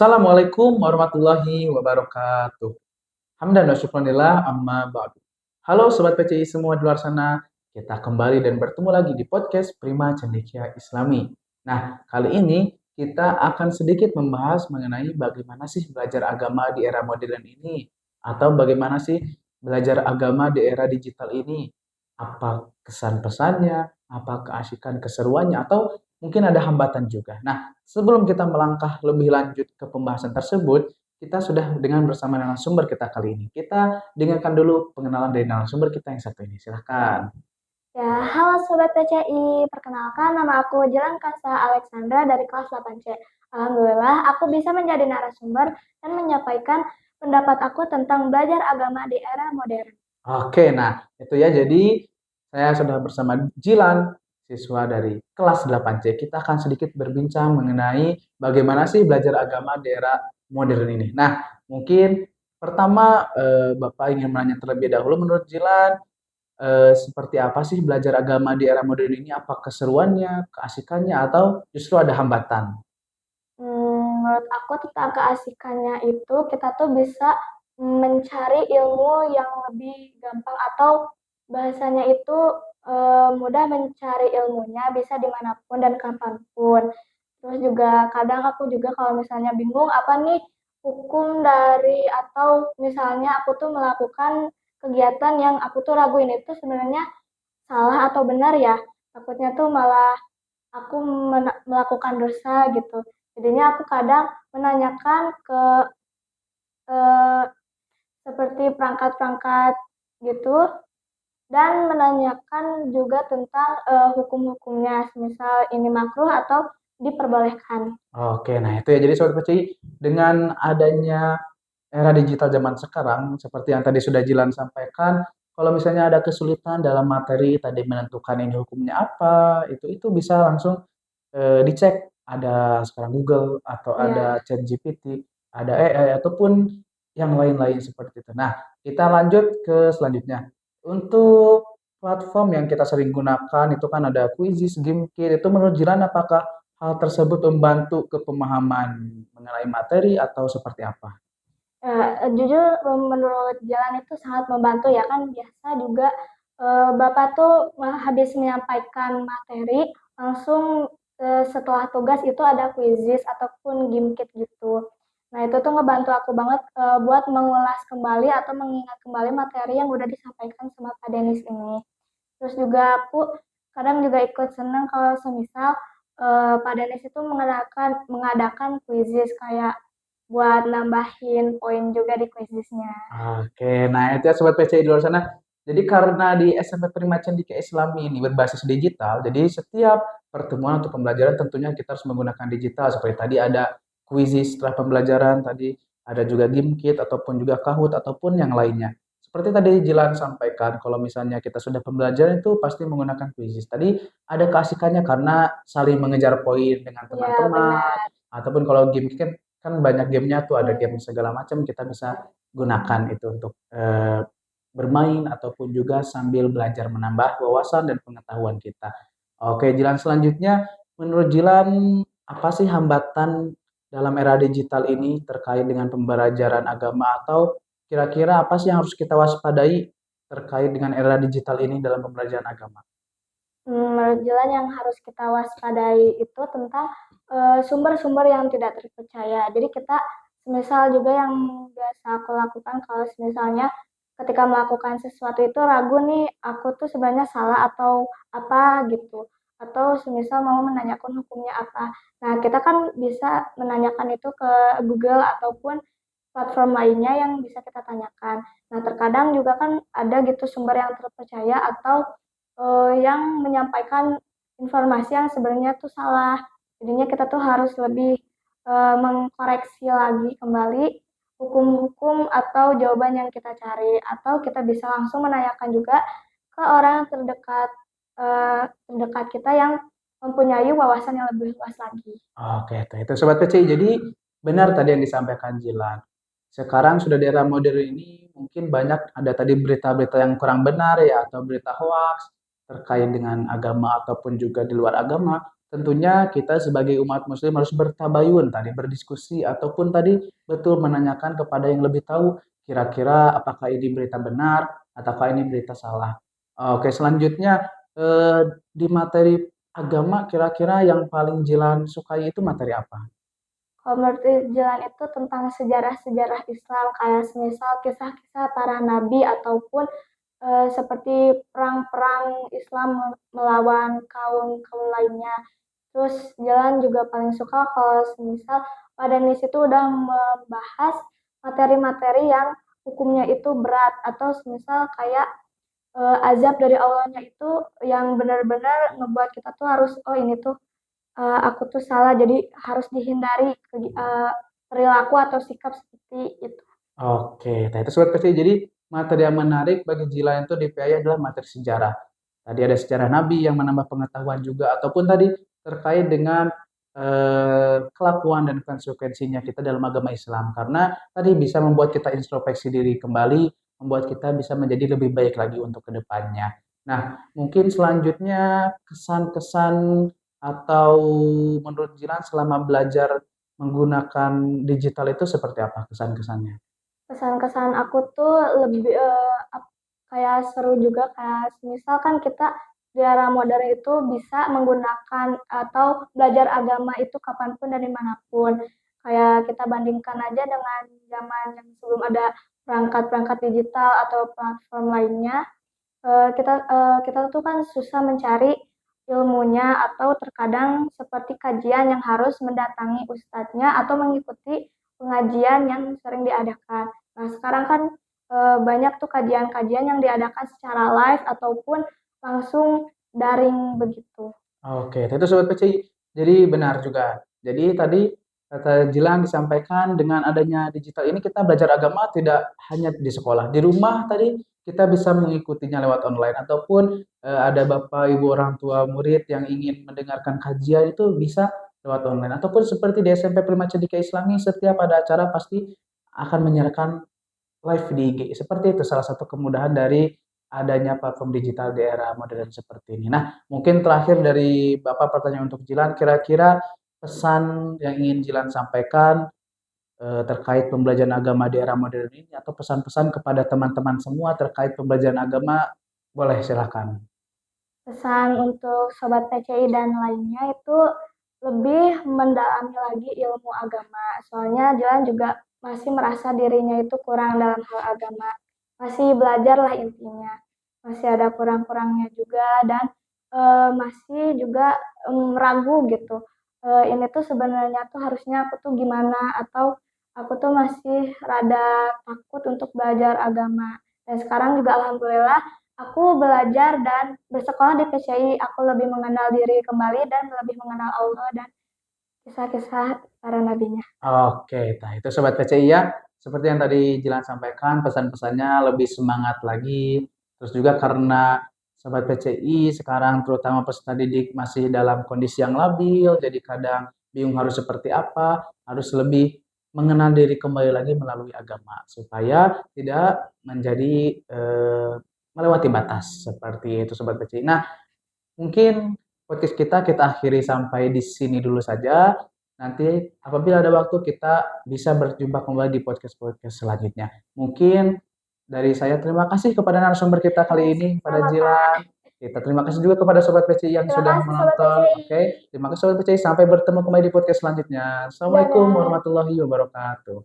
Assalamualaikum warahmatullahi wabarakatuh. Hamdan wa syukranillah amma ba'du. Halo Sobat PCI semua di luar sana. Kita kembali dan bertemu lagi di podcast Prima Cendekia Islami. Nah, kali ini kita akan sedikit membahas mengenai bagaimana sih belajar agama di era modern ini. Atau bagaimana sih belajar agama di era digital ini. Apa kesan pesannya, apa keasikan keseruannya, atau mungkin ada hambatan juga. Nah, sebelum kita melangkah lebih lanjut ke pembahasan tersebut, kita sudah dengan bersama narasumber kita kali ini. Kita dengarkan dulu pengenalan dari narasumber kita yang satu ini. Silahkan. Ya, halo Sobat PCI. Perkenalkan, nama aku Jelan Kasa Alexandra dari kelas 8C. Alhamdulillah, aku bisa menjadi narasumber dan menyampaikan pendapat aku tentang belajar agama di era modern. Oke, nah itu ya. Jadi saya sudah bersama Jilan, siswa dari kelas 8C. Kita akan sedikit berbincang mengenai bagaimana sih belajar agama di era modern ini. Nah, mungkin pertama Bapak ingin menanya terlebih dahulu menurut Jilan, seperti apa sih belajar agama di era modern ini? Apa keseruannya, keasikannya, atau justru ada hambatan? Menurut aku tentang keasikannya itu kita tuh bisa mencari ilmu yang lebih gampang atau bahasanya itu mudah mencari ilmunya bisa dimanapun dan kapanpun. Terus juga kadang aku juga kalau misalnya bingung apa nih hukum dari atau misalnya aku tuh melakukan kegiatan yang aku tuh raguin itu sebenarnya salah atau benar ya. Takutnya tuh malah aku melakukan dosa gitu. Jadinya aku kadang menanyakan ke eh, seperti perangkat-perangkat gitu dan menanyakan juga tentang hukum-hukumnya, misal ini makruh atau diperbolehkan. Oke, nah itu ya. Jadi Sobat PCI, dengan adanya era digital zaman sekarang, seperti yang tadi sudah Jilan sampaikan, kalau misalnya ada kesulitan dalam materi tadi menentukan ini hukumnya apa, itu bisa langsung dicek. Ada sekarang Google atau ada Ya, ChatGPT, ada AI ataupun yang lain-lain seperti itu. Nah, kita lanjut ke selanjutnya. Untuk platform yang kita sering gunakan itu kan ada Quizizz, Gimkit. Itu menurut Jilan apakah hal tersebut membantu ke pemahaman mengenai materi atau seperti apa? jujur menurut jalan itu sangat membantu ya kan biasa juga Bapak tuh habis menyampaikan materi langsung setelah tugas itu ada quizzes ataupun gimkit gitu. Nah itu tuh ngebantu aku banget buat mengulas kembali atau mengingat kembali materi yang udah disampaikan sama Pak Denis ini. Terus juga aku kadang juga ikut seneng kalau semisal Pak Denis itu mengadakan quizzes kayak buat nambahin poin juga di quizesnya. Oke, nah itu ya Sobat PCI di luar sana. Jadi karena di SMP Prima Cendekia Islami ini berbasis digital, jadi setiap pertemuan atau pembelajaran tentunya kita harus menggunakan digital. Seperti tadi ada quizzes setelah pembelajaran, tadi ada juga game kit ataupun juga Kahoot ataupun yang lainnya. Seperti tadi Jilan sampaikan, kalau misalnya kita sudah pembelajaran itu pasti menggunakan quizzes. Tadi ada keasikannya karena saling mengejar poin dengan Ya, teman-teman, benar. ataupun kalau game kit kan banyak gamenya tuh, ada game Hmm. segala macam, kita bisa gunakan itu untuk bermain ataupun juga sambil belajar menambah wawasan dan pengetahuan kita. Oke, Jilan selanjutnya, menurut Jilan apa sih hambatan dalam era digital ini terkait dengan pembelajaran agama atau kira-kira apa sih yang harus kita waspadai terkait dengan era digital ini dalam pembelajaran agama? Menurut jalan yang harus kita waspadai itu tentang sumber-sumber yang tidak terpercaya. Jadi kita misal juga yang biasa aku lakukan kalau misalnya ketika melakukan sesuatu itu ragu nih aku tuh sebenarnya salah atau apa gitu. Atau semisal mau menanyakan hukumnya apa. Nah, kita kan bisa menanyakan itu ke Google ataupun platform lainnya yang bisa kita tanyakan. Nah, terkadang juga kan ada gitu sumber yang terpercaya atau yang menyampaikan informasi yang sebenarnya tuh salah. Jadinya kita tuh harus lebih mengkoreksi lagi kembali hukum-hukum atau jawaban yang kita cari atau kita bisa langsung menanyakan juga ke orang yang terdekat kita yang mempunyai wawasan yang lebih luas lagi. Oke, itu Sobat PCI. Jadi benar tadi yang disampaikan Jilan. Sekarang sudah di era modern ini mungkin banyak ada tadi berita-berita yang kurang benar ya atau berita hoax terkait dengan agama ataupun juga di luar agama. tentunya kita sebagai umat muslim harus bertabayun tadi, berdiskusi ataupun tadi betul menanyakan kepada yang lebih tahu kira-kira apakah ini berita benar ataukah ini berita salah. Oke, selanjutnya di materi agama kira-kira yang paling Jilan sukai itu materi apa? Kalau menurut Jalan itu tentang sejarah-sejarah Islam, kayak semisal kisah-kisah para nabi ataupun seperti perang-perang Islam melawan kaum-kaum lainnya. Terus Jalan juga paling suka kalau semisal Padanis itu udah membahas materi-materi yang hukumnya itu berat atau semisal kayak azab dari Allahnya itu yang benar-benar ngebuat kita tuh harus oh ini tuh aku tuh salah jadi harus dihindari perilaku atau sikap seperti itu. Oke, nah itu sobat PC. Jadi materi yang menarik bagi Jilan itu di PAI adalah materi sejarah. Tadi ada sejarah Nabi yang menambah pengetahuan juga, ataupun tadi terkait dengan kelakuan dan konsekuensinya kita dalam agama Islam. Karena tadi bisa membuat kita introspeksi diri kembali, membuat kita bisa menjadi lebih baik lagi untuk kedepannya. Nah, mungkin selanjutnya kesan-kesan atau menurut Jilan selama belajar menggunakan digital itu seperti apa kesan-kesannya? Kesan-kesan aku tuh lebih kayak seru juga kayak misalkan kita di era modern itu bisa menggunakan atau belajar agama itu kapanpun dari manapun. Kayak kita bandingkan aja dengan zaman yang sebelum ada perangkat-perangkat digital atau platform lainnya. Kita tuh kan susah mencari ilmunya atau terkadang seperti kajian yang harus mendatangi ustadznya atau mengikuti pengajian yang sering diadakan. Nah, sekarang kan banyak tuh kajian-kajian yang diadakan secara live ataupun langsung daring begitu. Oke, itu Sobat PCI. Jadi benar juga. Jadi tadi kata Jilan disampaikan dengan adanya digital ini kita belajar agama tidak hanya di sekolah. Di rumah tadi kita bisa mengikutinya lewat online ataupun ada Bapak Ibu orang tua murid yang ingin mendengarkan kajian itu bisa lewat online. Ataupun seperti di SMP Prima Cendekia Islami setiap ada acara pasti akan menyiarkan live di IG. Seperti itu salah satu kemudahan dari adanya platform digital di era modern seperti ini. Nah, mungkin terakhir dari Bapak pertanyaan untuk Jilan, kira-kira pesan yang ingin Jilan sampaikan terkait pembelajaran agama di era modern ini atau pesan-pesan kepada teman-teman semua terkait pembelajaran agama, boleh silakan. Pesan untuk Sobat PCI dan lainnya itu lebih mendalami lagi ilmu agama. Soalnya Jalan juga masih merasa dirinya itu kurang dalam hal agama. Masih belajar lah intinya. Masih ada kurang-kurangnya juga dan masih juga ragu gitu. Ini tuh sebenarnya tuh harusnya aku tuh gimana atau aku tuh masih rada takut untuk belajar agama. Dan sekarang juga alhamdulillah aku belajar dan bersekolah di PCI, aku lebih mengenal diri kembali dan lebih mengenal Allah dan kisah-kisah para nabinya. Oke, nah itu Sobat PCI ya. Seperti yang tadi Jilan sampaikan, pesan-pesannya lebih semangat lagi. Terus juga karena Sobat PCI sekarang terutama peserta didik masih dalam kondisi yang labil, jadi kadang bingung harus seperti apa, harus lebih mengenal diri kembali lagi melalui agama supaya tidak menjadi melewati batas seperti itu Sobat PCI. Nah, mungkin podcast kita akhiri sampai di sini dulu saja. Nanti apabila ada waktu kita bisa berjumpa kembali di podcast-podcast selanjutnya. Mungkin dari saya terima kasih kepada narasumber kita kali ini, pada Sama-sama. Jilan. Kita terima kasih juga kepada Sobat PCI yang Terima sudah kasih Sobat menonton. PCI. Oke, terima kasih Sobat PCI. Sampai bertemu kembali di podcast selanjutnya. Assalamualaikum Dadah. warahmatullahi wabarakatuh.